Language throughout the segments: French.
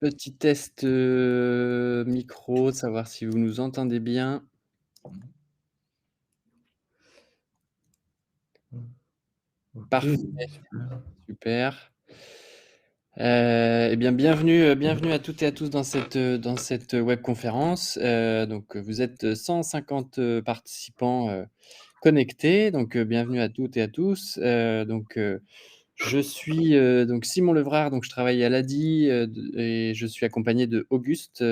Petit test, micro, savoir si vous nous entendez bien. Mmh. OK, Parfait, super. super. Et bien bienvenue à toutes et à tous dans cette webconférence. Vous êtes 150 participants, connectés, bienvenue à toutes et à tous. Je suis, donc Simon Levrard, donc je travaille à l'ADI, et je suis accompagné de Auguste,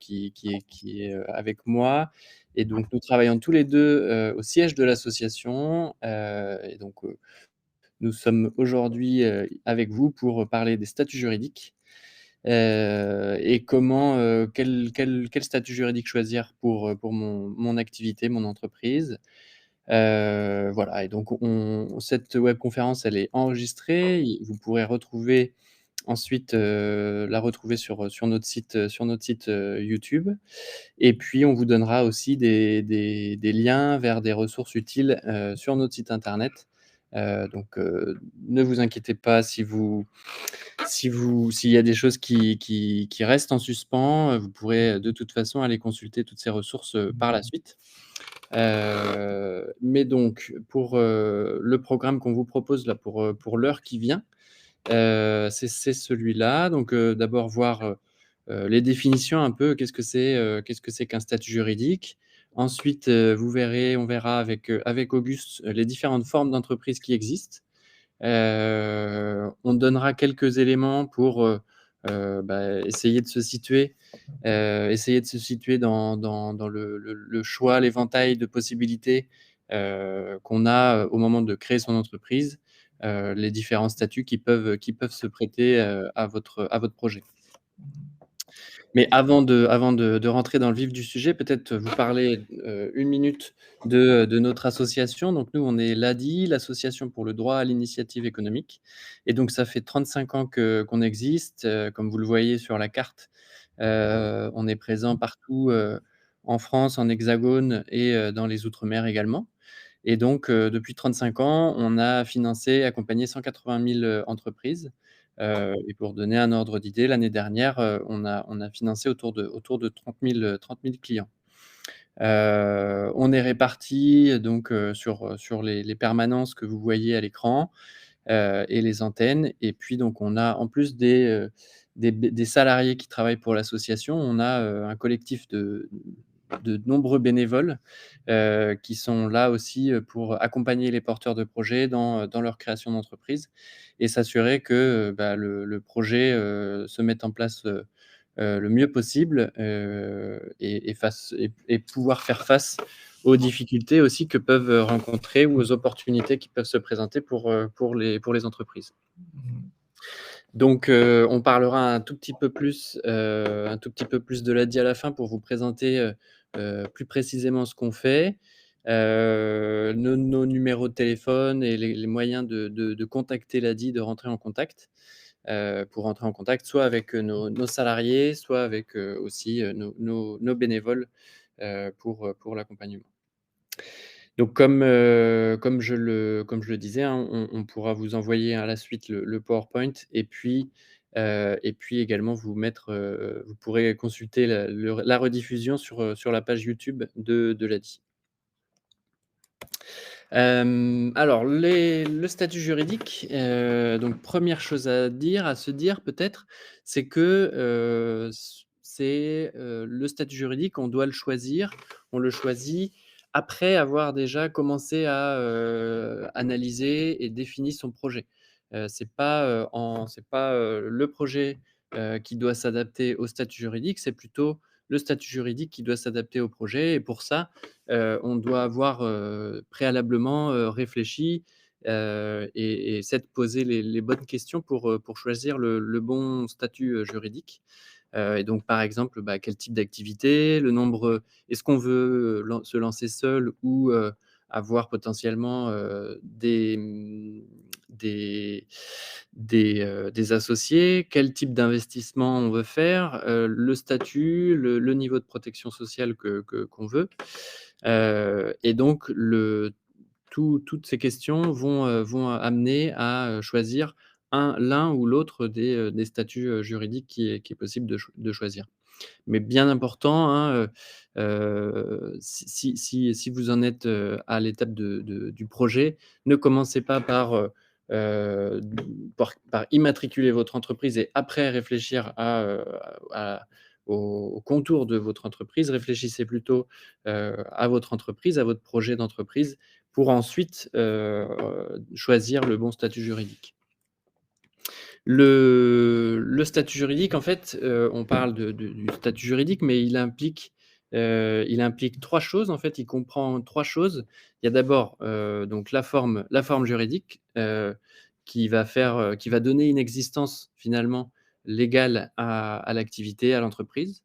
qui est, avec moi, et donc nous travaillons tous les 2 au siège de l'association, nous sommes aujourd'hui, avec vous pour parler des statuts juridiques, et quel statut juridique choisir pour mon activité, mon entreprise. Voilà, et donc cette webconférence, elle est enregistrée. Vous pourrez retrouver ensuite, la retrouver sur notre site, YouTube, et puis on vous donnera aussi des liens vers des ressources utiles, sur notre site internet. Ne vous inquiétez pas s'il y a des choses qui restent en suspens, vous pourrez de toute façon aller consulter toutes ces ressources, par la suite. Mais donc pour, le programme qu'on vous propose là pour l'heure qui vient, c'est celui-là. D'abord voir, les définitions un peu. Qu'est-ce que c'est qu'un statut juridique? Ensuite, on verra avec Auguste, les différentes formes d'entreprises qui existent. On donnera quelques éléments pour, essayer de se situer dans le choix, l'éventail de possibilités, qu'on a, au moment de créer son entreprise, les différents statuts qui peuvent se prêter, à votre projet. Mais avant de rentrer dans le vif du sujet, peut-être vous parler, 1 minute de notre association. Donc nous, on est l'ADI, l'Association pour le droit à l'initiative économique, et donc ça fait 35 ans qu'on existe. Comme vous le voyez sur la carte, on est présent partout, en France, en Hexagone, et dans les outre-mer également. Et donc, depuis 35 ans, on a financé, accompagné 180 000 entreprises. Et pour donner un ordre d'idée, l'année dernière, on a financé autour de 30 000 clients. On est répartis donc, sur les permanences que vous voyez à l'écran, et les antennes. Et puis donc on a, en plus des salariés qui travaillent pour l'association, on a, un collectif de nombreux bénévoles, qui sont là aussi, pour accompagner les porteurs de projets dans leur création d'entreprise, et s'assurer que, le projet, se mette en place, le mieux possible, et pouvoir faire face aux difficultés aussi que peuvent rencontrer, ou aux opportunités qui peuvent se présenter pour les entreprises. Mmh. On parlera un tout petit peu plus de l'ADI à la fin, pour vous présenter, plus précisément ce qu'on fait, nos numéros de téléphone et les moyens de contacter l'ADI, de rentrer en contact, pour rentrer en contact soit avec, nos salariés, soit avec, aussi, nos bénévoles, pour l'accompagnement. Comme je le disais, hein, on pourra vous envoyer à la suite le PowerPoint, et puis également vous pourrez consulter la rediffusion sur la page YouTube de l'ADI. Alors le statut juridique, donc première chose à se dire peut-être, c'est que, le statut juridique, on le choisit après avoir déjà commencé à, analyser et défini son projet. C'est pas, le projet, qui doit s'adapter au statut juridique, c'est plutôt le statut juridique qui doit s'adapter au projet, et pour ça, on doit avoir, préalablement, réfléchi, et s'être posé les bonnes questions pour choisir le bon statut, juridique. Et donc par exemple, quel type d'activité, le nombre, est-ce qu'on veut, se lancer seul, ou avoir potentiellement, des associés? Quel type d'investissement on veut faire? Le statut, le niveau de protection sociale qu'on veut. Et donc toutes ces questions vont amener à, choisir l'un ou l'autre des statuts, juridiques qui est possible de choisir. Mais bien important, hein, si vous en êtes, à l'étape du projet, ne commencez pas heu, par immatriculer votre entreprise et après réfléchir à aux contours de votre entreprise. Réfléchissez plutôt, à votre entreprise, à votre projet d'entreprise pour ensuite, choisir le bon statut juridique. Le statut juridique, en fait, on parle du statut juridique, mais il implique 3 choses, en fait, il comprend 3 choses. Il y a d'abord, donc la forme juridique, qui va donner une existence finalement légale à l'activité, à l'entreprise.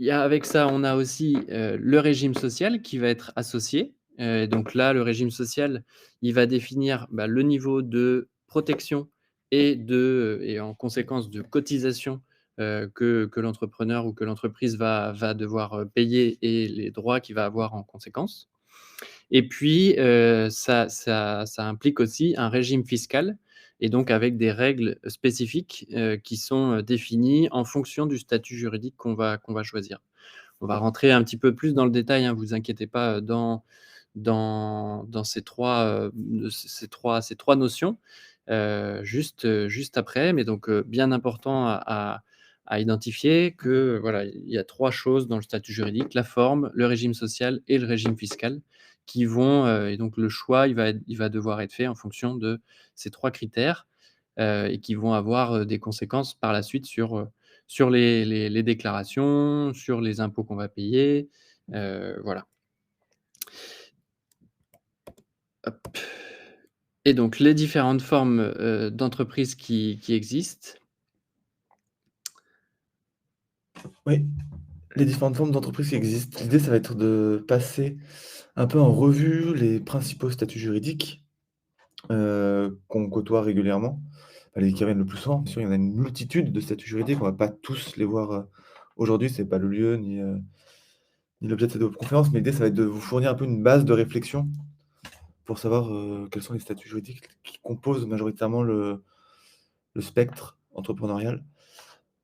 Avec ça, on a aussi, le régime social qui va être associé. Donc là, le régime social, il va définir, bah, le niveau de protection et en conséquence de cotisation, que l'entrepreneur ou que l'entreprise va devoir, payer et les droits qu'il va avoir en conséquence. Et puis, ça implique aussi un régime fiscal et donc avec des règles spécifiques, qui sont, définies en fonction du statut juridique qu'on va choisir. On va rentrer un petit peu plus dans le détail, hein, vous inquiétez pas, dans ces trois notions, juste après. Mais donc, bien important à identifier que, voilà, il y a 3 choses dans le statut juridique: la forme, le régime social et le régime fiscal qui vont, et donc le choix, il va devoir être fait en fonction de ces 3 critères, et qui vont avoir, des conséquences par la suite sur les déclarations, sur les impôts qu'on va payer, voilà. Hop. Et donc les différentes formes, d'entreprises qui existent. Oui, les différentes formes d'entreprises qui existent. L'idée, ça va être de passer un peu en revue les principaux statuts juridiques, qu'on côtoie régulièrement, les qui reviennent le plus souvent. Bien sûr, il y en a une multitude de statuts juridiques, on va pas tous les voir, aujourd'hui, c'est pas le lieu ni l'objet de cette conférence, mais l'idée, ça va être de vous fournir un peu une base de réflexion pour savoir, quels sont les statuts juridiques qui composent majoritairement le spectre entrepreneurial.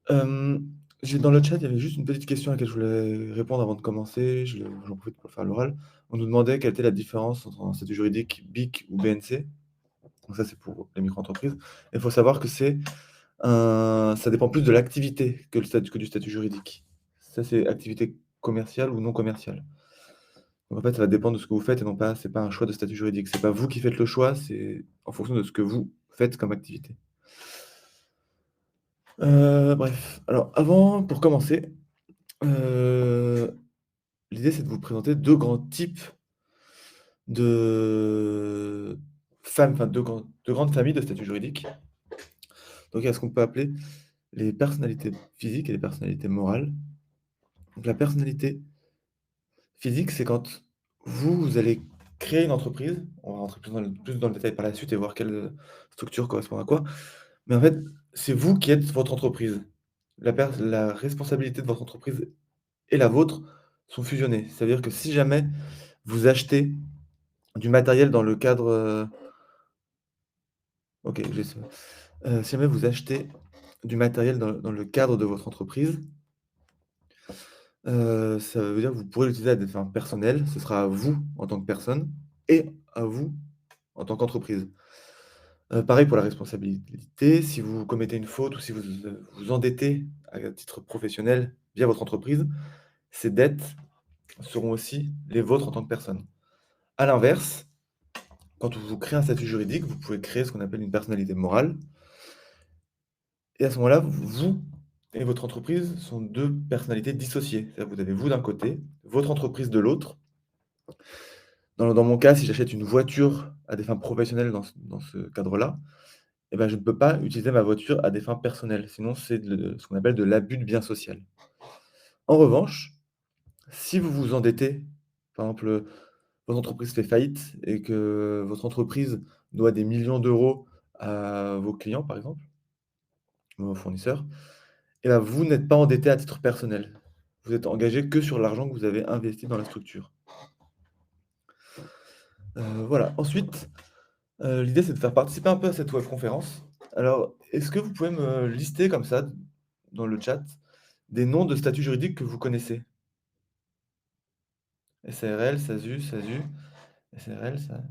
Hem, j'ai dans le chat, il y avait juste une petite question à laquelle je voulais répondre avant de commencer, j'en profite pour le faire à l'oral. On nous demandait quelle était la différence entre un statut juridique BIC ou BNC. Donc ça, c'est pour les micro-entreprises. Il faut savoir que ça dépend plus de l'activité que du statut juridique. Ça, c'est activité commerciale ou non commerciale. Donc en fait, ça va dépendre de ce que vous faites et non pas c'est pas un choix de statut juridique. C'est pas vous qui faites le choix, c'est en fonction de ce que vous faites comme activité. Bref, alors pour commencer, heu, l'idée c'est de vous présenter 2 grands types de enfin 2 grandes familles de statuts juridiques. Donc il y a ce qu'on peut appeler les personnalités physiques et les personnalités morales. Donc la personnalité physique, c'est quand vous allez créer une entreprise. On va rentrer plus dans le détail par la suite et voir quelle structure correspond à quoi. Mais en fait, c'est vous qui êtes votre entreprise. La responsabilité de votre entreprise et la vôtre sont fusionnées. C'est-à-dire que si jamais vous achetez du matériel dans le cadre, OK, j'ai ça. Si jamais vous achetez du matériel dans le cadre de votre entreprise, ça veut dire que vous pourrez l'utiliser à des fins personnelles. Ce sera à vous en tant que personne et à vous en tant qu'entreprise. Pareil pour la responsabilité, si vous commettez une faute ou si vous endettez à titre professionnel via votre entreprise, ces dettes seront aussi les vôtres en tant que personne. À l'inverse, quand vous créez un statut juridique, vous pouvez créer ce qu'on appelle une personnalité morale et à ce moment-là, vous et votre entreprise sont 2 personnalités dissociées. C'est-à-dire que vous avez vous d'un côté, votre entreprise de l'autre. Dans mon cas, si j'achète une voiture à des fins professionnelles dans ce cadre-là, eh ben, je ne peux pas utiliser ma voiture à des fins personnelles, sinon c'est ce qu'on appelle de l'abus de bien social. En revanche, si vous vous endettez, par exemple, votre entreprise fait faillite et que votre entreprise doit des millions d'euros à vos clients, par exemple, ou vos fournisseurs, et ben, vous n'êtes pas endetté à titre personnel. Vous êtes engagé que sur l'argent que vous avez investi dans la structure. Voilà. Ensuite, l'idée, c'est de faire participer un peu à cette webconférence Alors, est-ce que vous pouvez me lister comme ça, dans le chat, des noms de statuts juridiques que vous connaissez? SARL, SASU, SASU, SARL, ça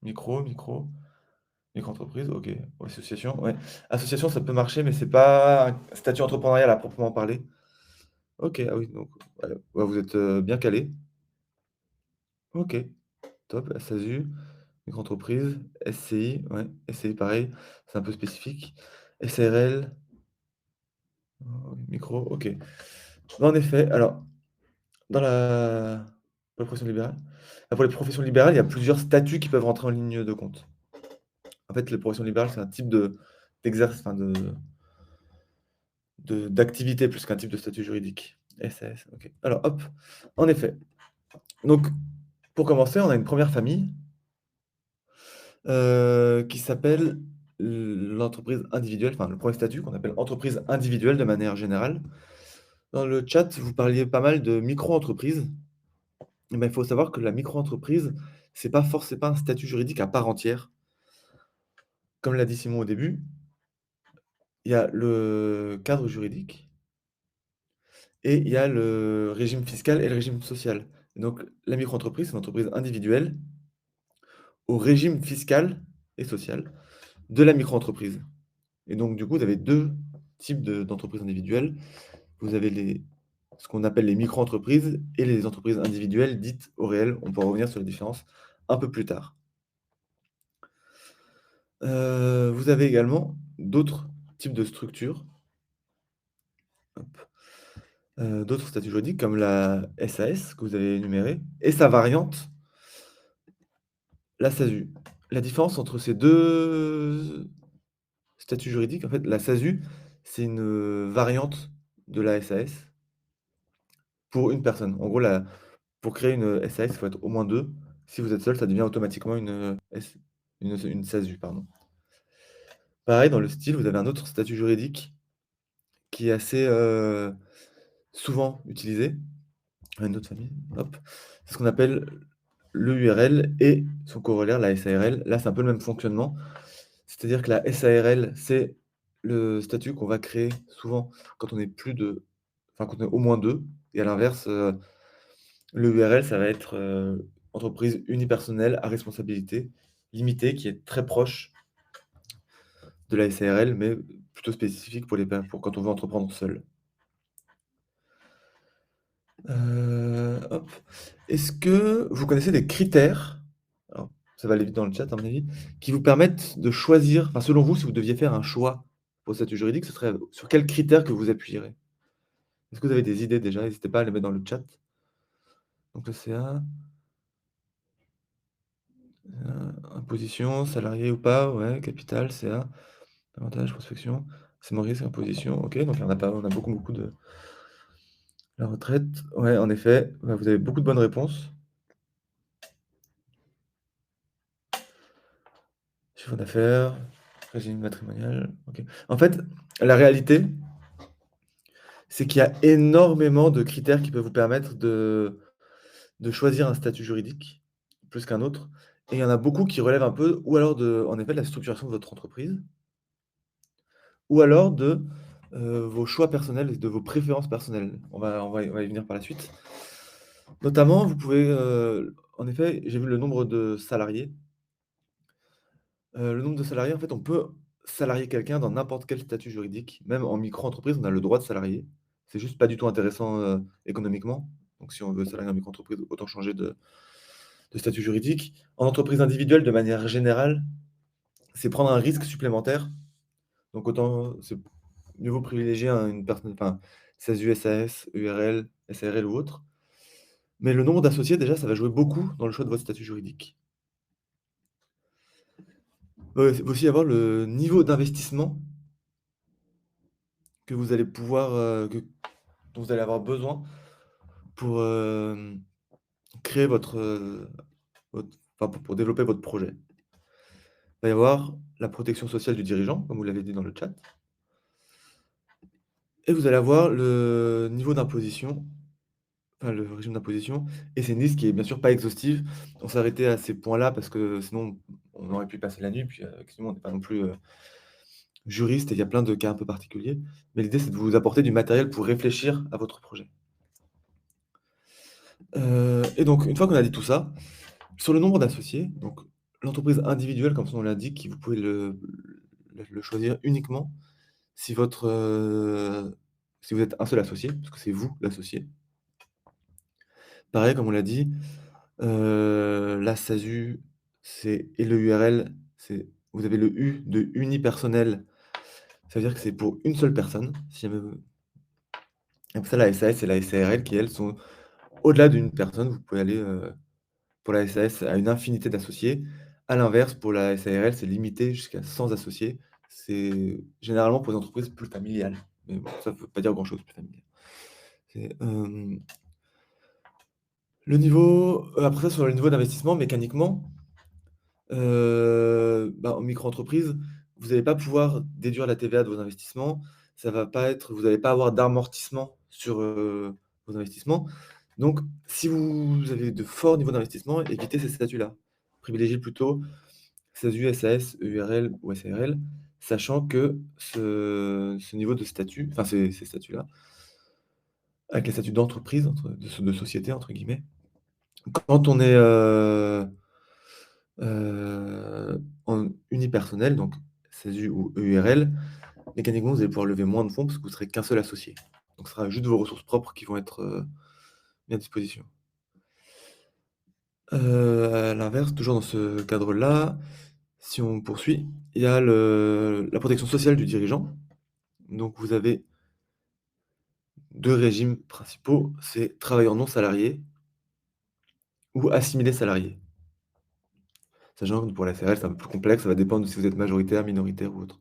micro-entreprise, OK. Association, ouais. Association, ça peut marcher, mais c'est pas un statut entrepreneurial à proprement parler. OK, ah oui, donc ouais, ouais, vous êtes, bien calé. OK, top. SASU, micro-entreprise, SCI, ouais, SCI pareil, c'est un peu spécifique. SARL, micro, OK. En effet, alors dans la pour la profession libérale? Pour les professions libérales, il y a plusieurs statuts qui peuvent rentrer en ligne de compte. En fait, les professions libérales, c'est un type d'exercice, enfin d'activité plus qu'un type de statut juridique. SAS, OK. Alors hop, en effet, donc pour commencer, on a une première famille, qui s'appelle l'entreprise individuelle, enfin le premier statut qu'on appelle entreprise individuelle de manière générale. Dans le chat, vous parliez pas mal de micro-entreprise. Eh ben, il faut savoir que la micro-entreprise, c'est pas un statut juridique à part entière. Comme l'a dit Simon au début, il y a le cadre juridique et il y a le régime fiscal et le régime social. Donc la micro-entreprise, c'est une entreprise individuelle au régime fiscal et social de la micro-entreprise. Et donc du coup, vous avez 2 types d'entreprises individuelles. Vous avez ce qu'on appelle les micro-entreprises et les entreprises individuelles dites au réel. On pourra revenir sur les différences un peu plus tard. Vous avez également d'autres types de structures, hop, d'autres statuts juridiques comme la SAS que vous avez énumérée et sa variante, la SASU. La différence entre ces 2 statuts juridiques, en fait, la SASU, c'est une variante de la SAS pour une personne. En gros, pour créer une SAS, il faut être au moins 2. Si vous êtes seul, ça devient automatiquement une SASU, pardon. Pareil, dans le style, vous avez un autre statut juridique qui est assez, souvent utilisé, une autre famille, hop, c'est ce qu'on appelle l'EURL et son corollaire, la SARL. Là, c'est un peu le même fonctionnement. C'est-à-dire que la SARL, c'est le statut qu'on va créer souvent quand on est quand on est au moins 2 et à l'inverse, l'EURL, ça va être, entreprise unipersonnelle à responsabilité limitée qui est très proche de la SARL, mais plutôt spécifique pour quand on veut entreprendre seul. Hop. Est-ce que vous connaissez des critères, alors ça va aller vite dans le chat à mon avis, qui vous permettent de choisir, enfin selon vous, si vous deviez faire un choix pour le statut juridique, ce serait sur quels critères que vous appuierez? Est-ce que vous avez des idées déjà? N'hésitez pas à les mettre dans le chat. Donc le CA, imposition, salarié ou pas, ouais, capital, CA, avantage, prospection, c'est risque, imposition, OK, donc il y en a pas on a beaucoup, beaucoup de la retraite, ouais, en effet, ouais, vous avez beaucoup de bonnes réponses. Chiffre d'affaires, régime matrimonial, OK. En fait, la réalité, c'est qu'il y a énormément de critères qui peuvent vous permettre de choisir un statut juridique, plus qu'un autre et il y en a beaucoup qui relèvent un peu ou alors en effet, de la structuration de votre entreprise ou alors vos choix personnels et de vos préférences personnelles. On va y venir par la suite. Notamment, vous pouvez, en effet, j'ai vu le nombre de salariés. Le nombre de salariés, en fait, on peut salarier quelqu'un dans n'importe quel statut juridique. Même en micro-entreprise, on a le droit de salarier. C'est juste pas du tout intéressant, économiquement. Donc si on veut salarier en micro-entreprise, autant changer de statut juridique. En entreprise individuelle, de manière générale, c'est prendre un risque supplémentaire. Donc autant c'est mieux vaut privilégier une personne, enfin, SASU, SAS, URL, SARL ou autre. Mais le nombre d'associés, déjà, ça va jouer beaucoup dans le choix de votre statut juridique. Il va aussi avoir le niveau d'investissement que vous allez pouvoir, dont vous allez avoir besoin pour, créer pour développer votre projet. Il va y avoir la protection sociale du dirigeant, comme vous l'avez dit dans le chat et vous allez avoir le niveau d'imposition, enfin le régime d'imposition et c'est une liste qui est bien sûr pas exhaustive. On s'est arrêté à ces points-là parce que sinon on aurait pu passer la nuit, puis, avec Simon on n'est pas non plus, juriste et il y a plein de cas un peu particuliers, mais l'idée, c'est de vous apporter du matériel pour réfléchir à votre projet. Et donc une fois qu'on a dit tout ça, sur le nombre d'associés, donc l'entreprise individuelle, comme son nom l'indique, qui vous pouvez le choisir uniquement si si vous êtes un seul associé, parce que c'est vous l'associé. Pareil, comme on l'a dit, la SASU, c'est et le URL, c'est vous avez le U de unipersonnel, ça veut dire que c'est pour une seule personne, si jamais vous après ça, la SAS et la SARL qui, elles, sont au-delà d'une personne. Vous pouvez aller, pour la SAS à une infinité d'associés. À l'inverse, pour la SARL, c'est limité jusqu'à 100 associés. C'est généralement pour les entreprises plus familiales, mais bon, ça ne veut pas dire grand-chose, plus familial. C'est, le niveau après ça, sur le niveau d'investissement, mécaniquement, en micro-entreprise, vous allez pas pouvoir déduire la TVA de vos investissements. Ça va pas être vous allez pas avoir d'amortissement sur, vos investissements. Donc si vous avez de forts niveaux d'investissement, évitez ces statuts-là. Privilégiez plutôt SASU, SAS, EURL ou SARL, sachant que ce niveau de statut, enfin ces statuts-là, avec les statuts «d'entreprise» entre de «société» entre guillemets, quand on est, en unipersonnel, donc SASU ou EURL, mécaniquement, vous allez pouvoir lever moins de fonds parce que vous serez qu'un seul associé. Donc ce sera juste vos ressources propres qui vont être, mis à disposition. À l'inverse, toujours dans ce cadre-là, si on poursuit, il y a la protection sociale du dirigeant. Donc vous avez 2 régimes principaux, c'est travailleurs non salariés ou assimilés salariés. Sachant que pour la SARL, c'est un peu plus complexe, ça va dépendre de si vous êtes majoritaire, minoritaire ou autre.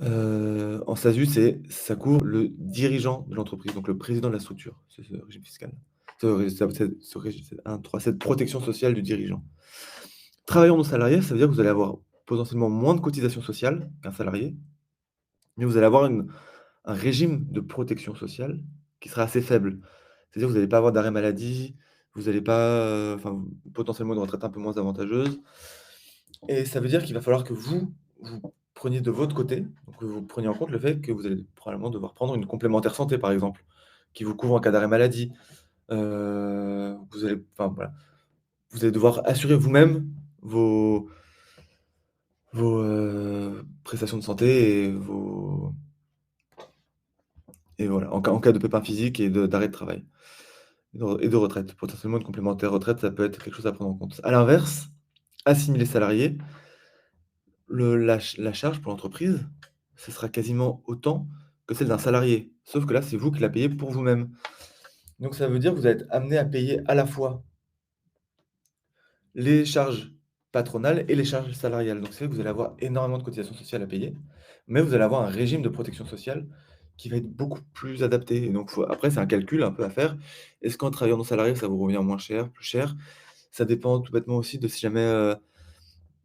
En SASU, ça couvre le dirigeant de l'entreprise, donc le président de la structure, c'est ce régime fiscal. Ce régime, c'est 1, 3, cette protection sociale du dirigeant. Travailleur non salarié, ça veut dire que vous allez avoir potentiellement moins de cotisations sociales qu'un salarié, mais vous allez avoir un régime de protection sociale qui sera assez faible. C'est-à-dire que vous n'allez pas avoir d'arrêt maladie, vous n'allez pas, enfin, potentiellement une retraite un peu moins avantageuse et ça veut dire qu'il va falloir que vous preniez de votre côté, donc que vous preniez en compte le fait que vous allez probablement devoir prendre une complémentaire santé, par exemple, qui vous couvre en cas d'arrêt maladie. Vous allez enfin, voilà, vous allez devoir assurer vous-même vos prestations de santé et voilà, en cas de pépin physique et d'arrêt de travail et de retraite. Potentiellement une complémentaire retraite, ça peut être quelque chose à prendre en compte. À l'inverse, assimilés salariés, la charge pour l'entreprise, ce sera quasiment autant que celle d'un salarié. Sauf que là, c'est vous qui la payez pour vous-même. Donc ça veut dire que vous êtes amené à payer à la fois les charges patronales et les charges salariales. Donc c'est vrai que vous allez avoir énormément de cotisations sociales à payer, mais vous allez avoir un régime de protection sociale qui va être beaucoup plus adapté. Et donc après, c'est un calcul un peu à faire. Est-ce qu'en travaillant non salarié, ça vous revient moins cher, plus cher? Ça dépend tout bêtement aussi de si jamais,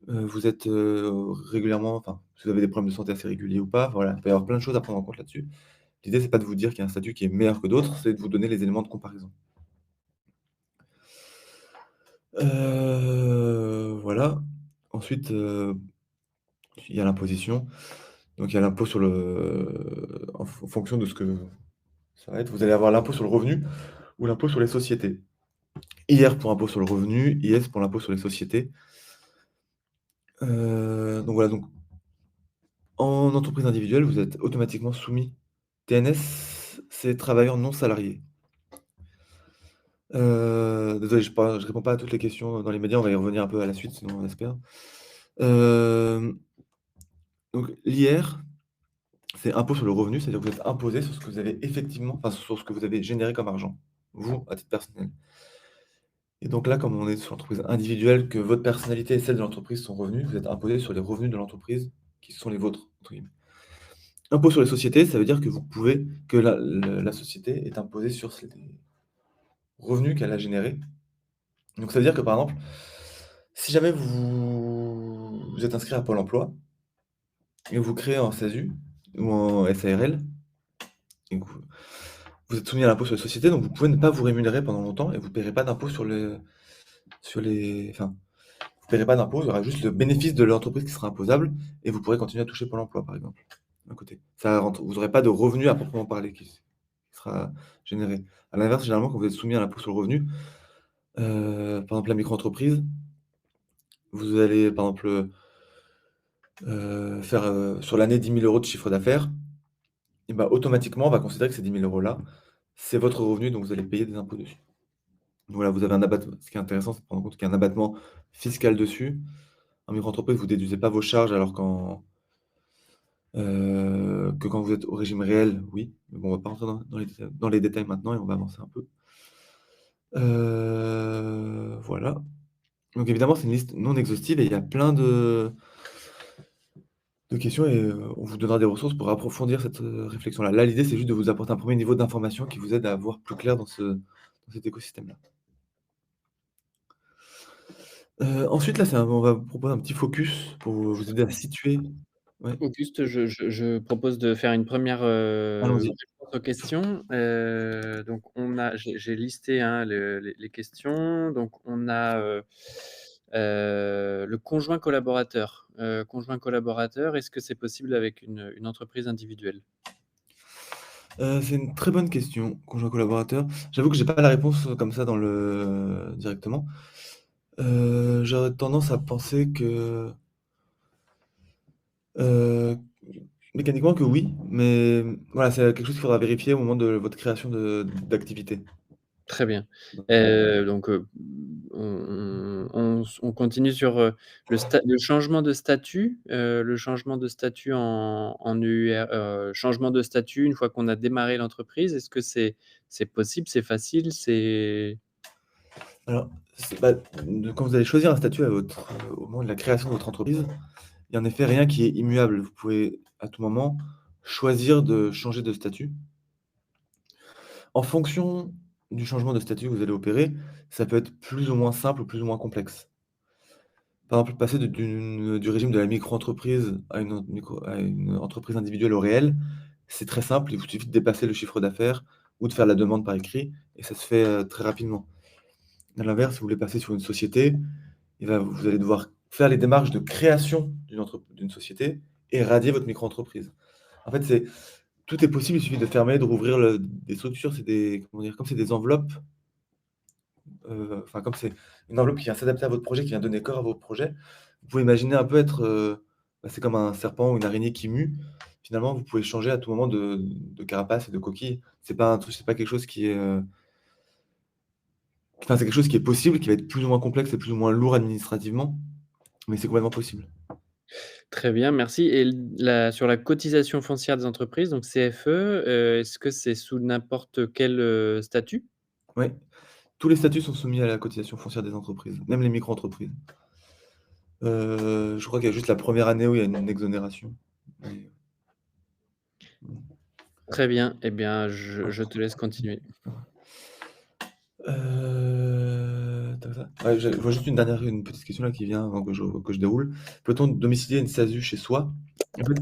vous êtes, régulièrement enfin, si vous avez des problèmes de santé assez réguliers ou pas. Voilà, il peut y avoir plein de choses à prendre en compte là-dessus. L'idée, c'est pas de vous dire qu'il y a un statut qui est meilleur que d'autres, c'est de vous donner les éléments de comparaison. Voilà. Ensuite, il y a l'imposition. Donc il y a l'impôt sur le en fonction de ce que ça va être, vous allez avoir l'impôt sur le revenu ou l'impôt sur les sociétés. IR pour impôt sur le revenu, IS pour l'impôt sur les sociétés. Donc voilà, donc en entreprise individuelle, vous êtes automatiquement soumis. TNS, c'est travailleurs non salariés. Désolé, je réponds pas à toutes les questions dans les médias, on va y revenir un peu à la suite, sinon on va se perdre. Donc l'IR, c'est impôt sur le revenu, c'est-à-dire que vous êtes imposé sur ce que vous avez effectivement enfin, sur ce que vous avez généré comme argent, vous, à titre personnel. Et donc là, comme on est sur l'entreprise individuelle, que votre personnalité et celle de l'entreprise sont revenues, vous êtes imposé sur les revenus de l'entreprise qui sont les vôtres, entre guillemets. Impôt sur les sociétés, ça veut dire que vous pouvez que la société est imposée sur les revenus qu'elle a générés. Donc ça veut dire que, par exemple, si jamais vous êtes inscrit à Pôle emploi et vous créez en SASU ou en SARL et que vous êtes soumis à l'impôt sur les sociétés, donc vous pouvez ne pas vous rémunérer pendant longtemps et vous ne paierez pas d'impôt sur les enfin, paierez pas d'impôt, il y aura juste le bénéfice de l'entreprise qui sera imposable et vous pourrez continuer à toucher Pôle emploi, par exemple, d'un côté. Ça rentre vous aurez pas de revenu à proprement parler qui sera généré. À l'inverse, généralement, quand vous êtes soumis à l'impôt sur le revenu, par exemple, la micro-entreprise, vous allez, par exemple, faire, sur l'année 10 000 € de chiffre d'affaires et bah, automatiquement, on va considérer que ces 10 000 € là, c'est votre revenu, donc vous allez payer des impôts dessus. Voilà, vous avez un abattement. Ce qui est intéressant, c'est de prendre en compte qu'il y a un abattement fiscal dessus. En micro-entreprise, vous déduisez pas vos charges alors que quand vous êtes au régime réel, oui. Mais bon, on va pas rentrer dans les détails maintenant et on va avancer un peu. Voilà. Donc évidemment, c'est une liste non exhaustive et il y a plein de questions et on vous donnera des ressources pour approfondir cette, réflexion-là. Là, l'idée, c'est juste de vous apporter un premier niveau d'information qui vous aide à voir plus clair dans cet écosystème-là. Ensuite, là, on va vous proposer un petit focus pour vous aider à situer. Ouais, Auguste, je propose de faire une première allons-y. réponse aux questions. Donc j'ai listé, hein, les questions. Donc on a, le conjoint collaborateur. Conjoint collaborateur, est-ce que c'est possible avec une entreprise individuelle? C'est une très bonne question, conjoint collaborateur. J'avoue que j'ai pas la réponse, comme ça dans le directement. J'aurais tendance à penser que, heu, mécaniquement que oui, mais voilà, c'est quelque chose qu'il faudra vérifier au moment de votre création d'activité. Très bien. Donc, on continue sur, le changement de statut, en UR, changement de statut une fois qu'on a démarré l'entreprise. Est-ce que c'est possible? C'est facile? Alors, bah, quand vous allez choisir un statut au moment de la création de votre entreprise, il y a en effet rien qui est immuable. Vous pouvez à tout moment choisir de changer de statut. En fonction du changement de statut que vous allez opérer, ça peut être plus ou moins simple ou plus ou moins complexe. Par exemple, passer du régime de la micro-entreprise à une entreprise individuelle au réel, c'est très simple, il vous suffit de dépasser le chiffre d'affaires ou de faire la demande par écrit et ça se fait, très rapidement. À l'inverse, si vous voulez passer sur une société, vous allez devoir faire les démarches de création d'une société et radier votre micro-entreprise. En fait, tout est possible, il suffit de fermer, de rouvrir des structures, c'est des comment dire? Comme c'est des enveloppes, enfin, comme c'est une enveloppe qui vient s'adapter à votre projet, qui vient donner corps à votre projet, vous pouvez imaginer un peu être, bah, c'est comme un serpent ou une araignée qui mue. Finalement, vous pouvez changer à tout moment de carapace et de coquille. C'est pas quelque chose qui est, enfin, c'est quelque chose qui est possible, qui va être plus ou moins complexe et plus ou moins lourd administrativement, mais c'est complètement possible. Très bien, merci. Et sur la cotisation foncière des entreprises, donc CFE, est-ce que c'est sous n'importe quel, statut? Ouais, tous les statuts sont soumis à la cotisation foncière des entreprises, même les micro-entreprises. Je crois qu'il y a juste la première année où il y a une exonération, mais mmh. Très bien, eh bien, je te laisse continuer. Tac tac. Ouais, je vois juste une petite question là qui vient avant que je déroule. Peut-on domicilier une SASU chez soi? En fait,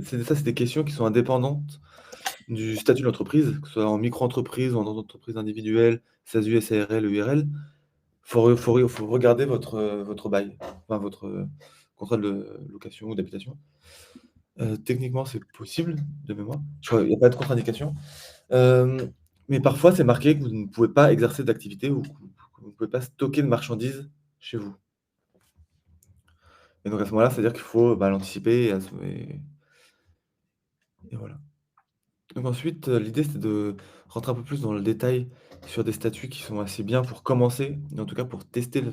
c'est des questions qui sont indépendantes du statut de l'entreprise, que ce soit en micro-entreprise ou en entreprise individuelle, SASU, SARL, URL. Faut regarder votre bail, enfin votre, contrat de location ou d'habitation. Techniquement, c'est possible de mémoire. Je crois il y a pas de contre-indication. Hem, mais parfois, c'est marqué que vous ne pouvez pas exercer d'activité ou que vous ne pouvez pas stocker de marchandises chez vous et donc à ce moment-là, c'est-à-dire qu'il faut, bah, l'anticiper et voilà. Donc ensuite, l'idée, c'est de rentrer un peu plus dans le détail sur des statuts qui sont assez bien pour commencer, et en tout cas pour tester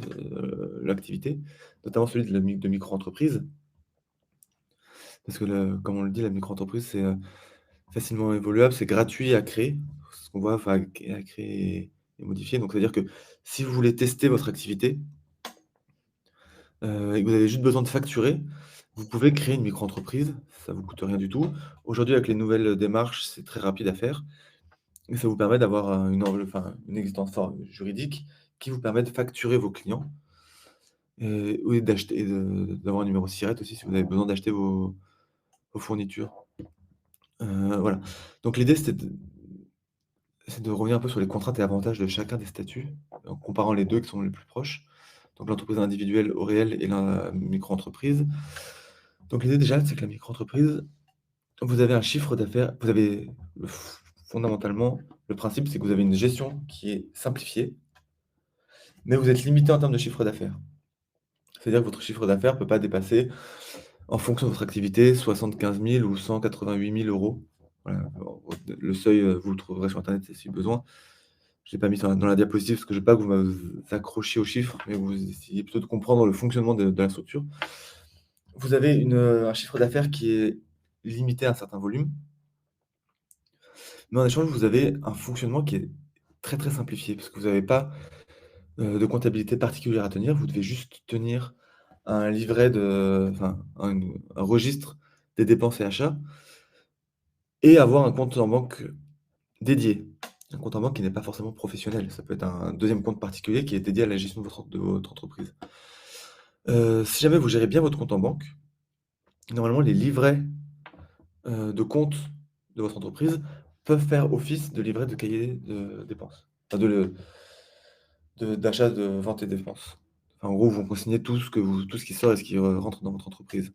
l'activité, notamment celui de micro-entreprise. Parce que comme on le dit, la micro-entreprise, c'est, facilement évoluable, c'est gratuit à créer. Ce qu'on voit, enfin, à créer et modifier. Donc c'est-à-dire que si vous voulez tester votre activité, et que vous avez juste besoin de facturer, vous pouvez créer une micro-entreprise, ça vous coûte rien du tout. Aujourd'hui, avec les nouvelles démarches, c'est très rapide à faire et ça vous permet d'avoir, une existence juridique qui vous permet de facturer vos clients, oui, d'acheter et d'avoir un numéro SIRET aussi si vous avez besoin d'acheter vos fournitures. Voilà. Donc l'idée, c'est de revenir un peu sur les contraintes et avantages de chacun des statuts, en comparant les 2 qui sont les plus proches. donc l'entreprise individuelle au réel et la micro-entreprise. Donc l'idée déjà, c'est que la micro-entreprise, vous avez un chiffre d'affaires, vous avez le fondamentalement, le principe, c'est que vous avez une gestion qui est simplifiée, mais vous êtes limité en termes de chiffre d'affaires. C'est-à-dire que votre chiffre d'affaires ne peut pas dépasser, en fonction de votre activité, 75 000 ou 188 000 €. Voilà, alors, le seuil, vous le trouverez sur internet si besoin. Je l'ai pas mis dans la diapositive parce que je veux pas que vous accrochiez aux chiffres, mais vous essayez plutôt de comprendre le fonctionnement de la structure. Vous avez un chiffre d'affaires qui est limité à un certain volume, mais en échange, vous avez un fonctionnement qui est très, très simplifié parce que vous n'avez pas, de comptabilité particulière à tenir. Vous devez juste tenir un livret enfin, un registre des dépenses et achats et avoir un compte en banque dédié. Un compte en banque qui n'est pas forcément professionnel. Ça peut être un deuxième compte particulier qui est dédié à la gestion de votre entreprise. Si jamais vous gérez bien votre compte en banque, normalement les livrets, de compte de votre entreprise peuvent faire office de livret de cahier de dépenses. Enfin d'achat, de vente et dépenses. Enfin, en gros, vous consignez tout ce qui sort et ce qui, rentre dans votre entreprise.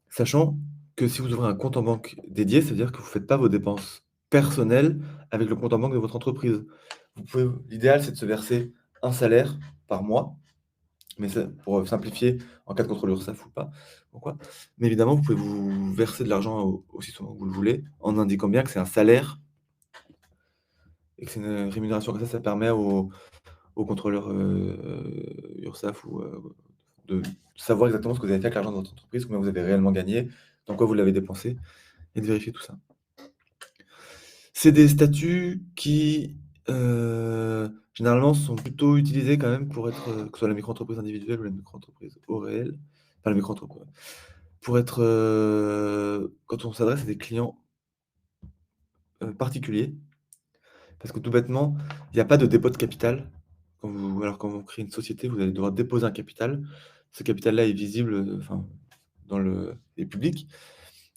Sachant que si vous ouvrez un compte en banque dédié, ça veut dire que vous ne faites pas vos dépenses personnelles avec le compte en banque de votre entreprise. L'idéal, c'est de se verser un salaire par mois, mais ça pour, simplifier en cas de contrôle URSSAF ou pas ou quoi. Mais évidemment, vous pouvez vous verser de l'argent aussi souvent que vous le voulez, en indiquant bien que c'est un salaire et que c'est une rémunération. Comme ça permet aux contrôleurs, URSSAF ou, de savoir exactement ce que vous avez fait avec l'argent de votre entreprise, combien vous avez réellement gagné, dans quoi vous l'avez dépensé et de vérifier tout ça. C'est des statuts qui, généralement sont plutôt utilisés quand même pour être, que ce soit la micro-entreprise individuelle ou la micro-entreprise au réel, enfin la micro-entreprise, pour être, quand on s'adresse à des clients, particuliers, parce que tout bêtement, il y a pas de dépôt de capital. Quand vous créez une société, vous allez devoir déposer un capital. Ce capital-là est visible, enfin dans le est public.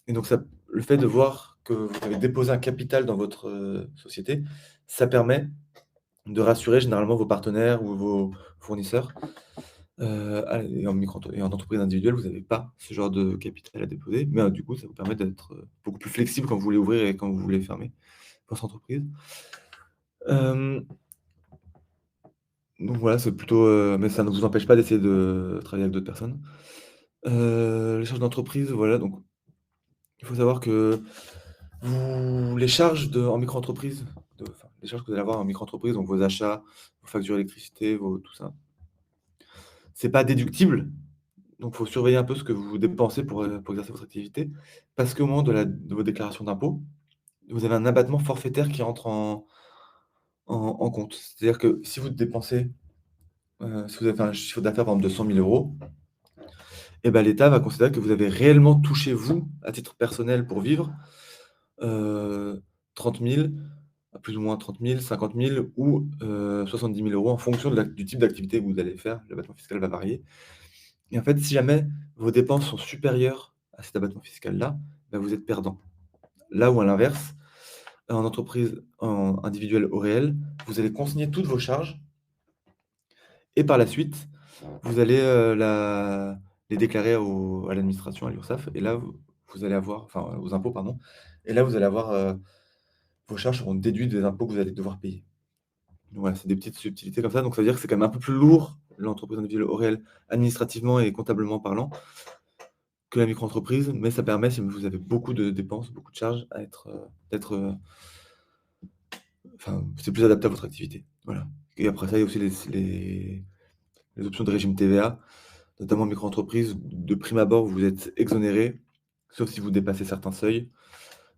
Et donc ça, le fait de voir que vous avez déposé un capital dans votre, société, ça permet de rassurer généralement vos partenaires ou vos fournisseurs. Et en entreprise individuelle, vous n'avez pas ce genre de capital à déposer, mais du coup, ça vous permet d'être, beaucoup plus flexible quand vous voulez ouvrir et quand vous voulez fermer votre entreprise. Hem, donc voilà, c'est plutôt, mais ça ne vous empêche pas d'essayer de travailler avec d'autres personnes. Les charges d'entreprise, voilà, donc il faut savoir que les charges en micro-entreprise, les charges que vous allez avoir en micro-entreprise, donc vos achats, vos factures d'électricité, tout ça, c'est pas déductible, donc il faut surveiller un peu ce que vous dépensez pour exercer votre activité. Parce qu'au moment de vos déclarations d'impôts, vous avez un abattement forfaitaire qui entre en compte. C'est-à-dire que si vous dépensez, si vous avez fait un chiffre d'affaires, par exemple, de 100 000 €, et ben l'État va considérer que vous avez réellement touché, vous, à titre personnel pour vivre, 30 000, plus ou moins 30 000, 50 000 ou 70 000 € en fonction du type d'activité que vous allez faire. L'abattement fiscal va varier et en fait, si jamais vos dépenses sont supérieures à cet abattement fiscal-là, bah, vous êtes perdant. Là où à l'inverse, en entreprise individuelle au réel, vous allez consigner toutes vos charges et par la suite, vous allez, les déclarer à l'administration, à l'URSSAF et là, vous allez avoir enfin, aux impôts, pardon, et là, vous allez avoir, vos charges seront déduites des impôts que vous allez devoir payer. Donc voilà, c'est des petites subtilités comme ça, donc ça veut dire que c'est quand même un peu plus lourd, l'entreprise individuelle au réel, administrativement et comptablement parlant, que la micro-entreprise, mais ça permet, si vous avez beaucoup de dépenses, beaucoup de charges, d'être, enfin, c'est plus adapté à votre activité. Voilà. Et après ça, il y a aussi les options de régime TVA, notamment micro-entreprise. De prime abord, vous êtes exonéré, sauf si vous dépassez certains seuils.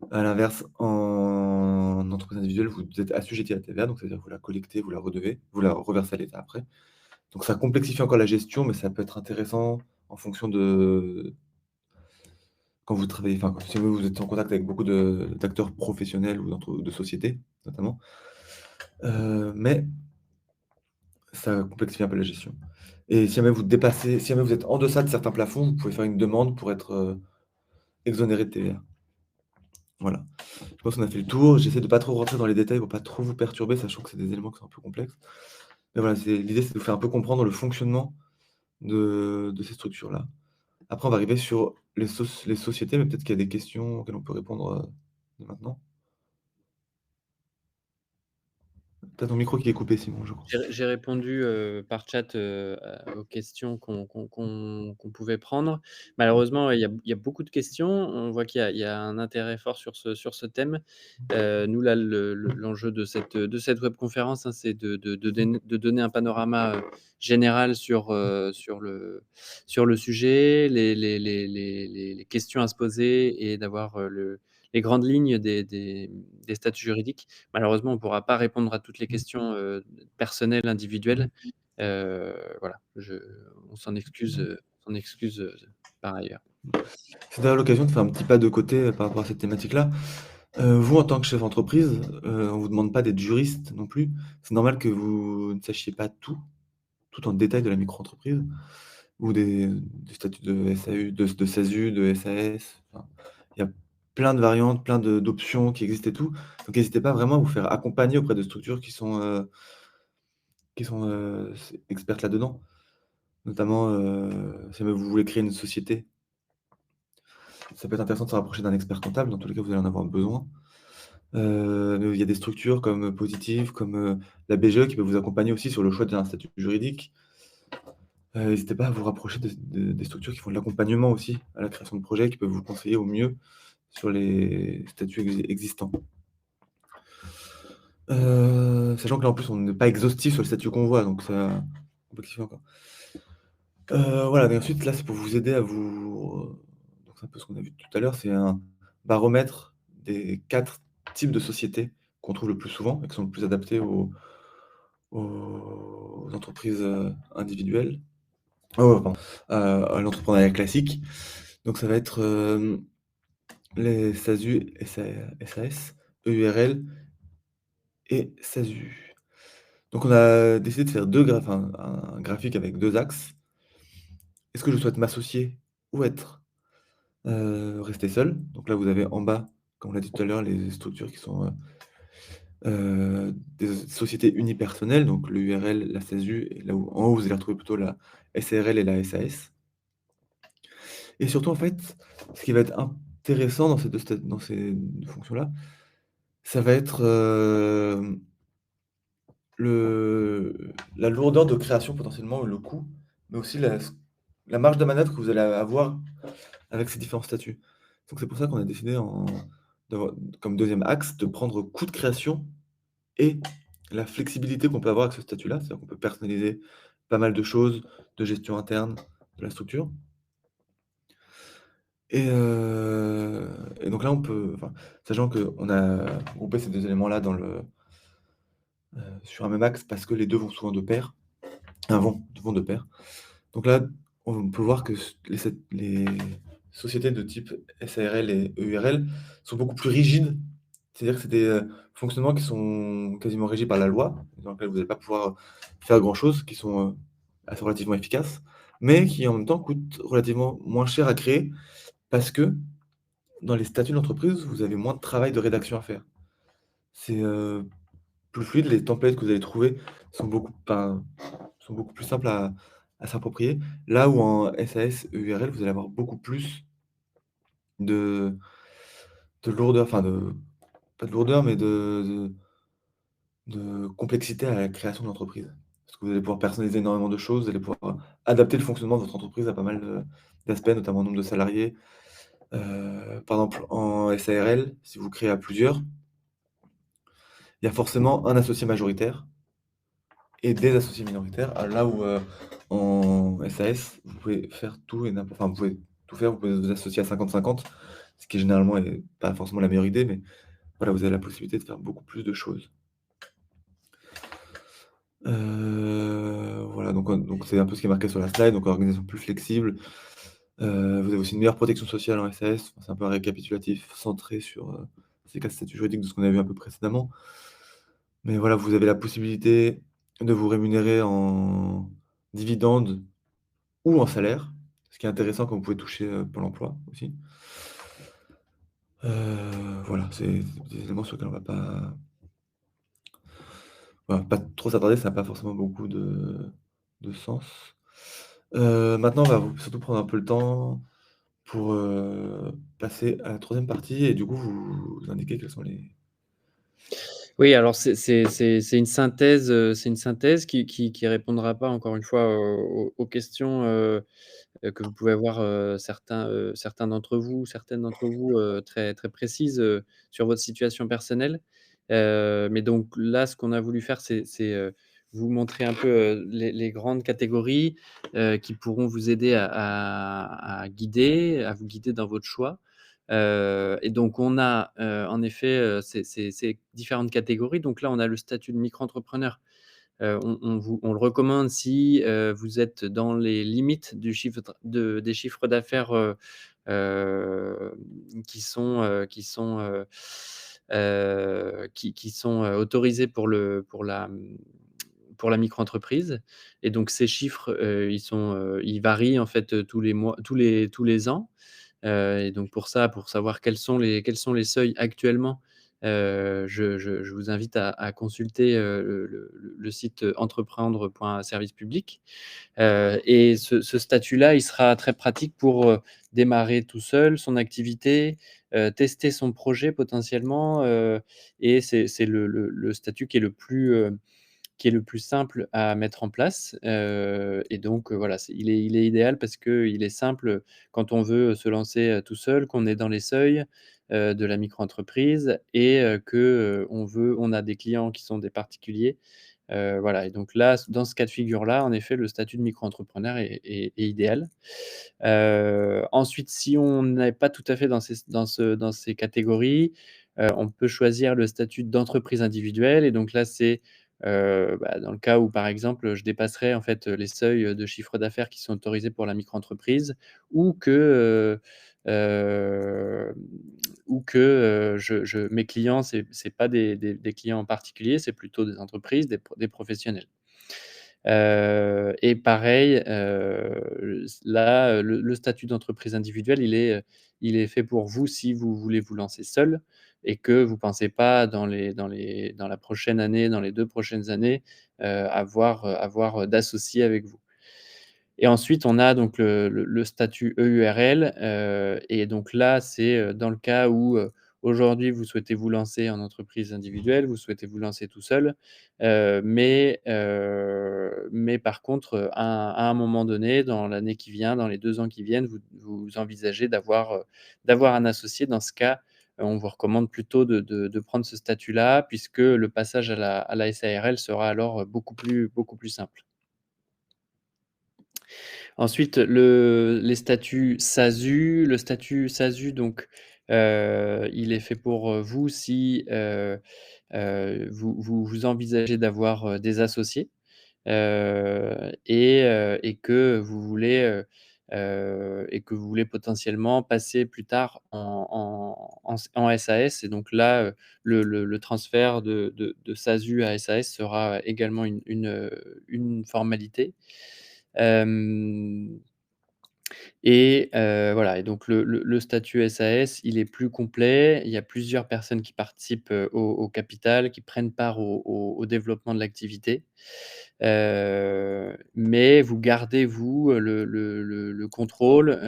À l'inverse, en entreprise individuelle, vous êtes assujetti à la TVA, donc c'est-à-dire que vous la collectez, vous la redevez, vous la reversez à l'État après. Donc ça complexifie encore la gestion, mais ça peut être intéressant en fonction de quand vous travaillez, enfin, si vous êtes en contact avec beaucoup d'acteurs professionnels ou de sociétés, notamment. Mais ça complexifie un peu la gestion. Et si jamais vous êtes en deçà de certains plafonds, vous pouvez faire une demande pour être, exonéré de TVA. Voilà. Je pense qu'on a fait le tour. J'essaie de pas trop rentrer dans les détails pour pas trop vous perturber, sachant que c'est des éléments qui sont un peu complexes. Mais voilà, l'idée, c'est de vous faire un peu comprendre le fonctionnement de ces structures-là. Après, on va arriver sur les sociétés, mais peut-être qu'il y a des questions auxquelles on peut répondre, dès maintenant. Tu as ton micro qui est coupé, Simon, je crois. J'ai répondu, par chat, aux questions qu'on pouvait prendre. Malheureusement, il y a beaucoup de questions. On voit qu'il y a un intérêt fort sur ce thème. Nous, là, l'enjeu de cette webconférence, hein, c'est de donner un panorama, général sur le sujet, les questions à se poser et d'avoir, les grandes lignes des statuts juridiques. Malheureusement, on ne pourra pas répondre à toutes les questions, personnelles, individuelles. Voilà, on s'en excuse, par ailleurs. C'est d'ailleurs l'occasion de faire un petit pas de côté, par rapport à cette thématique-là. Vous, en tant que chef d'entreprise, on vous demande pas d'être juriste non plus. C'est normal que vous ne sachiez pas tout en détail de la micro-entreprise ou des statuts de SAU, de SASU, de SAS. Enfin, il y a plein de variantes, plein d'options qui existent et tout. Donc n'hésitez pas vraiment à vous faire accompagner auprès de structures qui sont expertes là-dedans. Notamment, si jamais vous voulez créer une société, ça peut être intéressant de se rapprocher d'un expert comptable. Dans tous les cas, vous allez en avoir besoin. Il y a des structures comme Positive, comme, la BGE qui peut vous accompagner aussi sur le choix d'un statut juridique. N'hésitez pas à vous rapprocher des structures qui font de l'accompagnement aussi à la création de projets, qui peuvent vous conseiller au mieux sur les statuts existants. Sachant que là, en plus, on n'est pas exhaustif sur le statut qu'on voit, donc ça complexifie encore. Voilà, et ensuite, là, c'est pour vous aider à vous donc c'est un peu ce qu'on a vu tout à l'heure, c'est un baromètre des 4 types de sociétés qu'on trouve le plus souvent et qui sont le plus adaptés aux entreprises, individuelles. Pardon, à l'entrepreneuriat classique. Donc ça va être, les SASU, SAS, EURL et SASU. Donc on a décidé de faire 2 enfin un graphique avec 2 axes. Est-ce que je souhaite m'associer ou rester seul? Donc là, vous avez en bas, comme on l'a dit tout à l'heure, les structures qui sont, des sociétés unipersonnelles, donc l'EURL, la SASU et là où en haut, vous allez retrouver plutôt la SARL et la SAS. Et surtout, en fait, ce qui va être intéressant dans ces 2 fonctions-là, ça va être, la lourdeur de création potentiellement, le coût, mais aussi la marge de manœuvre que vous allez avoir avec ces différents statuts. Donc c'est pour ça qu'on a décidé d'avoir comme deuxième axe, de prendre coût de création et la flexibilité qu'on peut avoir avec ce statut-là. C'est-à-dire qu'on peut personnaliser pas mal de choses, de gestion interne de la structure. Et donc là, on peut enfin, sachant qu'on a groupé ces 2 éléments-là sur un même axe parce que les 2 vont souvent de pair, vont de pair. Donc là, on peut voir que les sociétés de type SARL et EURL sont beaucoup plus rigides. C'est-à-dire que c'est des, fonctionnements qui sont quasiment régis par la loi, dans lesquels vous n'allez pas pouvoir faire grand-chose, qui sont, assez relativement efficaces, mais qui en même temps coûtent relativement moins cher à créer parce que dans les statuts de l'entreprise, vous avez moins de travail de rédaction à faire. C'est, plus fluide, les templates que vous allez trouver sont beaucoup plus simples à s'approprier. Là où en SAS, EURL, vous allez avoir beaucoup plus de lourdeur, enfin pas de lourdeur, mais de complexité à la création de l'entreprise. Parce que vous allez pouvoir personnaliser énormément de choses, vous allez pouvoir adapter le fonctionnement de votre entreprise à pas mal d'aspects, notamment le nombre de salariés. Par exemple, en SARL, si vous créez à plusieurs, il y a forcément un associé majoritaire et des associés minoritaires. Là où, en SAS, vous pouvez faire tout et n'importe enfin, vous pouvez tout faire, vous pouvez vous associer à 50-50, ce qui généralement est pas forcément la meilleure idée, mais voilà, vous avez la possibilité de faire beaucoup plus de choses. Voilà, donc c'est un peu ce qui est marqué sur la slide, donc organisation plus flexible. Vous avez aussi une meilleure protection sociale en SAS. C'est un peu un récapitulatif centré sur, ces cas de statut juridique de ce qu'on a vu un peu précédemment. Mais voilà, vous avez la possibilité de vous rémunérer en dividendes ou en salaire, ce qui est intéressant quand vous pouvez toucher, Pôle emploi aussi. Voilà, c'est des éléments sur lesquels on va pas voilà, pas trop s'attarder, ça a pas forcément beaucoup de sens. Maintenant, on va vous surtout prendre un peu le temps pour, passer à la troisième partie et du coup, vous indiquer quels sont les Oui, alors c'est une synthèse qui répondra pas encore une fois aux questions, que vous pouvez avoir, certains d'entre vous, certaines d'entre vous, très très précises, sur votre situation personnelle. Mais donc là, ce qu'on a voulu faire, c'est vous montrer un peu, les grandes catégories, qui pourront vous aider à vous guider dans votre choix. Et donc on a, en effet, ces différentes catégories. Donc là, on a le statut de micro-entrepreneur. On le recommande si, vous êtes dans les limites du chiffre des chiffres d'affaires, hem, qui sont, autorisés pour la micro-entreprise. Et donc ces chiffres, ils varient en fait, tous les mois tous les ans. Et donc pour ça, pour savoir quels sont les seuils actuellement, je vous invite à consulter, le site, entreprendre.service public. Et ce statut-là, il sera très pratique pour, démarrer tout seul son activité, tester son projet potentiellement, et c'est le statut qui est le plus simple à mettre en place. Et donc, voilà, il est idéal parce qu'il est simple, quand on veut se lancer, tout seul, qu'on est dans les seuils, de la micro-entreprise, et on a des clients qui sont des particuliers. Voilà, et donc là, dans ce cas de figure-là, en effet, le statut de micro-entrepreneur est idéal. Ensuite, si on n'est pas tout à fait dans ces catégories, on peut choisir le statut d'entreprise individuelle. Et donc là, c'est, dans le cas où, par exemple, je dépasserais, en fait, les seuils de chiffre d'affaires qui sont autorisés pour la micro-entreprise, ou que, hem, mes clients, c'est pas des clients en particulier, c'est plutôt des entreprises, des professionnels. Et pareil, là, le statut d'entreprise individuelle, il est fait pour vous si vous voulez vous lancer seul, et que vous pensez pas dans la prochaine année, dans les 2 prochaines années, avoir d'associés avec vous. Et ensuite, on a donc le statut EURL, et donc là, c'est, dans le cas où, aujourd'hui, vous souhaitez vous lancer en entreprise individuelle, vous souhaitez vous lancer tout seul, mais par contre, à un moment donné, dans l'année qui vient, dans les 2 ans qui viennent, vous envisagez d'avoir un associé. Dans ce cas, on vous recommande plutôt de prendre ce statut-là, puisque le passage à la SARL sera alors beaucoup plus simple. Ensuite, les statuts SASU. Le statut SASU, donc, il est fait pour, vous si, vous envisagez d'avoir, des associés, et que vous voulez potentiellement passer plus tard en SAS. Et donc là, le transfert de SASU à SAS sera également une formalité. Hem Voilà, et donc le statut SAS, il est plus complet. Il y a plusieurs personnes qui participent, au capital, qui prennent part au développement de l'activité. Mais vous gardez, vous, le contrôle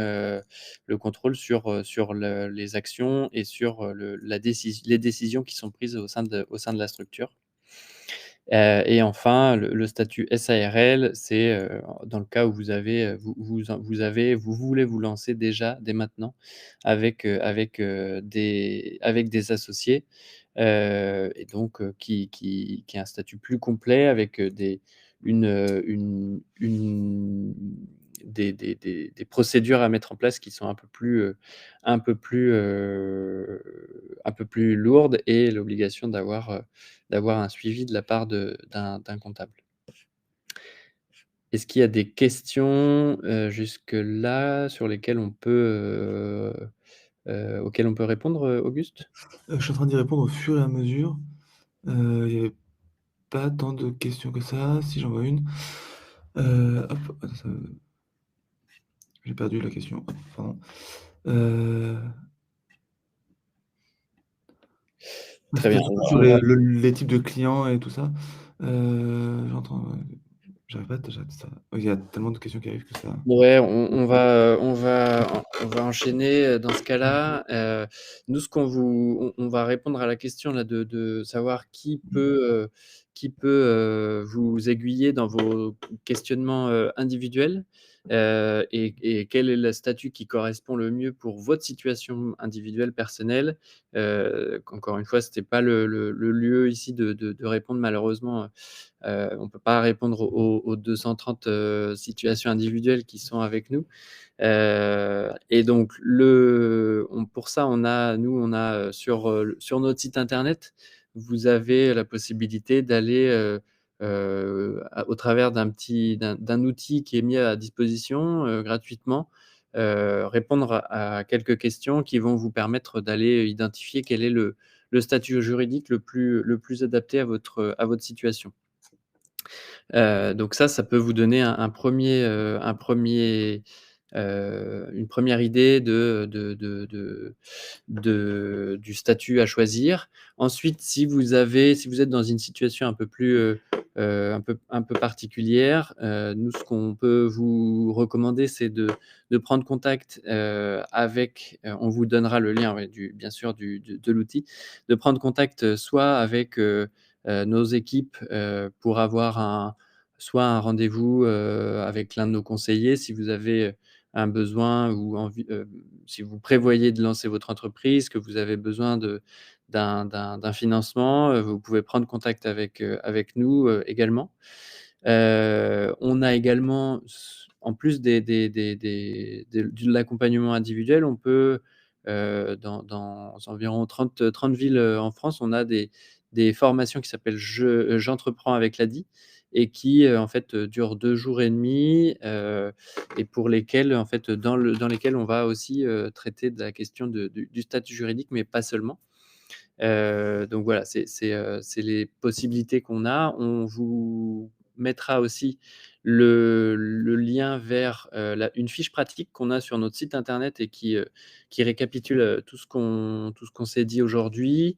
sur les actions, et sur, les décisions qui sont prises au sein de la structure. Et enfin, le statut SARL, c'est, dans le cas où vous voulez vous lancer déjà, dès maintenant, avec des associés, et donc, qui est un statut plus complet, avec, une des procédures à mettre en place qui sont un peu plus lourdes, et l'obligation d'avoir un suivi de la part d'un comptable. Est-ce qu'il y a des questions, jusque-là, auxquelles on peut répondre, Auguste? Je suis en train d'y répondre au fur et à mesure. Il y avait pas tant de questions que ça. Si j'en vois une, hop, attends, j'ai perdu la question. Hop, pardon. Heu, Très C'était bien, surtout sur on va les types de clients et tout ça. J'entends, j'arrive pas déjà ça. Il y a tellement de questions qui arrivent que ça. Ouais, on va enchaîner, dans ce cas-là. Nous, ce qu'on vous on va répondre à la question là de savoir qui peut vous aiguiller dans vos questionnements, individuels, et quel est le statut qui correspond le mieux pour votre situation individuelle, personnelle. Encore une fois, c'était pas le lieu ici de répondre malheureusement. On ne peut pas répondre aux 230 situations individuelles qui sont avec nous. Et donc, pour ça, sur notre site internet, vous avez la possibilité d'aller au travers d'un outil qui est mis à disposition gratuitement, répondre à quelques questions qui vont vous permettre d'aller identifier quel est le statut juridique le plus adapté à votre situation. Donc ça peut vous donner une première idée du statut à choisir. Ensuite, si vous êtes dans une situation un peu particulière, nous, ce qu'on peut vous recommander, c'est de prendre contact avec, on vous donnera le lien, ouais, bien sûr, de l'outil, de prendre contact soit avec nos équipes pour avoir soit un rendez-vous avec l'un de nos conseillers si vous avez un besoin ou envie, si vous prévoyez de lancer votre entreprise, que vous avez besoin d'un financement, vous pouvez prendre contact avec nous également. On a également, en plus de l'accompagnement individuel, on peut, dans environ 30 villes en France, on a des formations qui s'appellent J'entreprends avec l'ADI et qui, en fait, durent 2 jours et demi, et pour lesquelles, en fait, dans lesquelles on va aussi traiter de la question du statut juridique, mais pas seulement. Donc voilà, c'est les possibilités qu'on a. On vous mettra aussi le lien vers, une fiche pratique qu'on a sur notre site internet et qui récapitule, tout ce qu'on s'est dit aujourd'hui,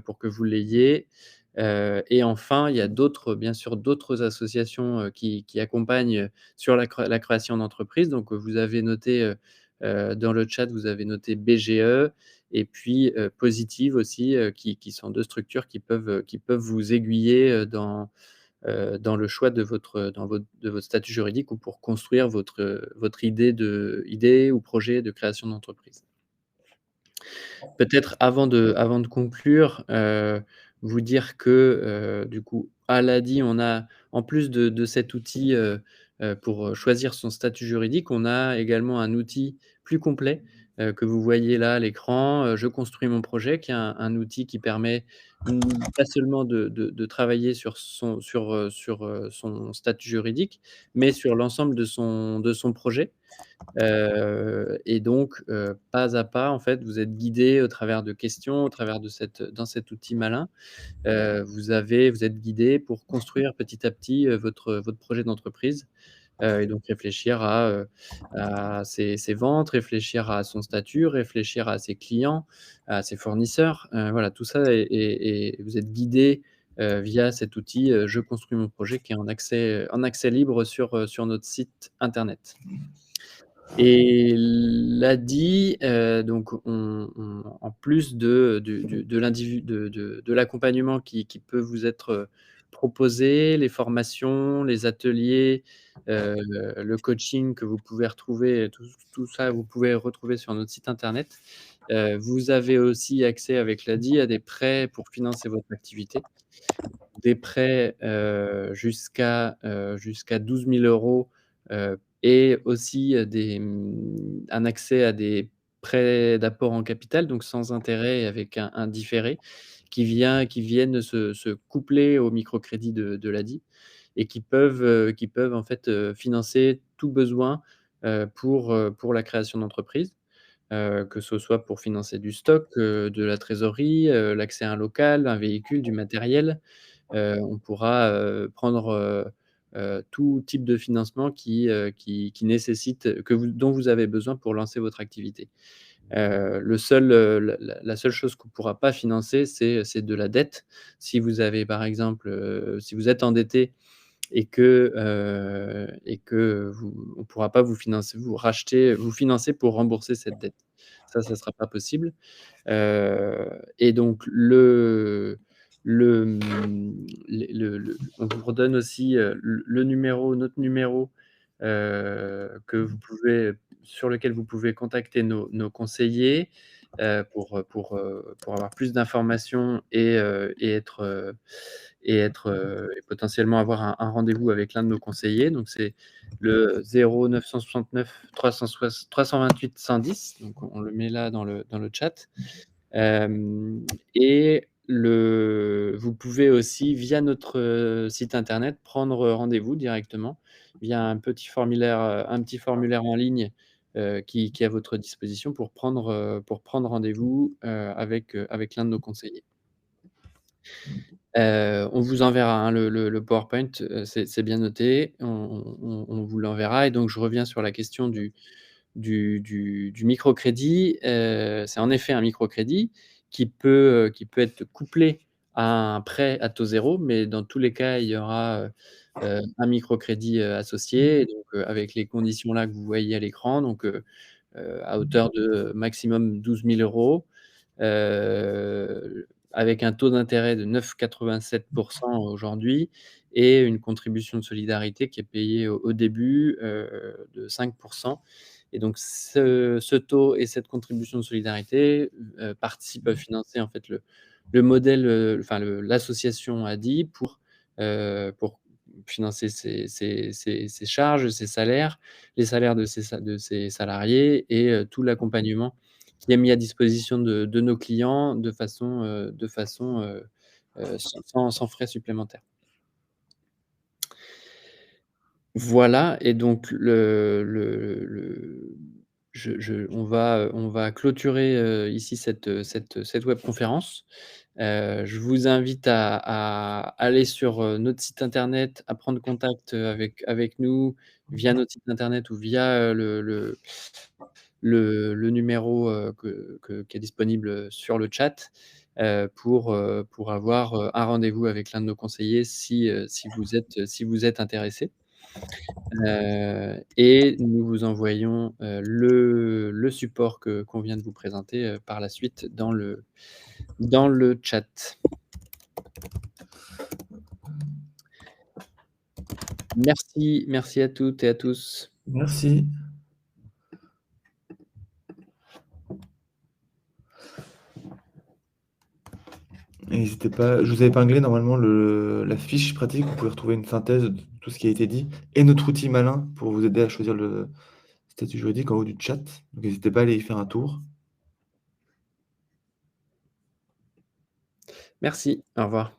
pour que vous l'ayez. Et enfin, il y a bien sûr, d'autres associations, qui accompagnent sur la création d'entreprise. Donc, vous avez noté, dans le chat, vous avez noté BGE et puis, Positive aussi, qui sont 2 structures qui peuvent vous aiguiller, dans le choix de votre statut juridique ou pour construire votre idée ou projet de création d'entreprise. Peut-être avant de conclure, vous dire que, du coup, à l'ADI, on a, en plus de cet outil, pour choisir son statut juridique, on a également un outil plus complet, que vous voyez là à l'écran, «Je construis mon projet», qui est un outil qui permet, pas seulement de travailler sur son statut juridique, mais sur l'ensemble de son projet. Et donc, pas à pas, en fait, vous êtes guidé au travers de questions, au travers dans cet outil malin. Vous êtes guidé pour construire petit à petit, votre projet d'entreprise, et donc réfléchir à ses ventes, réfléchir à son statut, réfléchir à ses clients, à ses fournisseurs. Voilà, tout ça et vous êtes guidé via cet outil, «Je construis mon projet», qui est en accès libre sur notre site internet. Et l'ADI, donc en plus de l'accompagnement qui peut vous être proposé, les formations, les ateliers, le coaching que vous pouvez retrouver, tout ça, vous pouvez retrouver sur notre site internet. Vous avez aussi accès avec l'ADI à des prêts pour financer votre activité. Des prêts, jusqu'à 12 000 €, et aussi, un accès à des prêts d'apport en capital, donc sans intérêt et avec un différé qui viennent se coupler au microcrédit de l'ADI et qui peuvent en fait, financer tout besoin, pour la création d'entreprise, que ce soit pour financer du stock, de la trésorerie, l'accès à un local, un véhicule, du matériel. On pourra prendre tout type de financement qui nécessite dont vous avez besoin pour lancer votre activité. Le seul, la seule chose qu'on ne pourra pas financer, c'est de la dette. Si vous avez par exemple, si vous êtes endetté et que vous on ne pourra pas vous financer, vous financer pour rembourser cette dette. Ça sera pas possible. Et donc on vous redonne aussi, notre numéro, que vous pouvez sur lequel vous pouvez contacter nos conseillers, pour avoir plus d'informations et potentiellement avoir un rendez-vous avec l'un de nos conseillers. Donc c'est le 0969 328 110, donc on le met là dans le chat. Hem et vous pouvez aussi via notre, site internet prendre rendez-vous directement via un petit formulaire en ligne, qui est à votre disposition pour prendre rendez-vous, avec l'un de nos conseillers. On vous enverra, hein, le PowerPoint, c'est bien noté. On vous l'enverra et donc je reviens sur la question du microcrédit. C'est en effet un microcrédit qui peut être couplé à un prêt à taux zéro, mais dans tous les cas, il y aura, un microcrédit, associé et donc avec les conditions là que vous voyez à l'écran, donc à hauteur de maximum 12 000 €, avec un taux d'intérêt de 9,87 aujourd'hui et une contribution de solidarité qui est payée au début, de 5. Et donc ce taux et cette contribution de solidarité, participent à financer en fait le modèle, enfin l'association ADI pour financer ses charges, ses salaires, les salaires de ses salariés et tout l'accompagnement qui est mis à disposition de nos clients sans frais supplémentaires. Voilà et donc on va clôturer, ici cette webconférence. Je vous invite à aller sur, notre site internet, à prendre contact, avec nous via notre site internet ou via, le numéro, qui est disponible sur le chat, pour avoir, un rendez-vous avec l'un de nos conseillers si vous êtes intéressé. Et nous vous envoyons, le support qu'on vient de vous présenter, par la suite dans le chat. Merci à toutes et à tous. Merci. Et n'hésitez pas, je vous ai épinglé normalement la fiche pratique, vous pouvez retrouver une synthèse de tout ce qui a été dit et notre outil malin pour vous aider à choisir le statut juridique en haut du chat. Donc n'hésitez pas à aller y faire un tour. Merci, au revoir.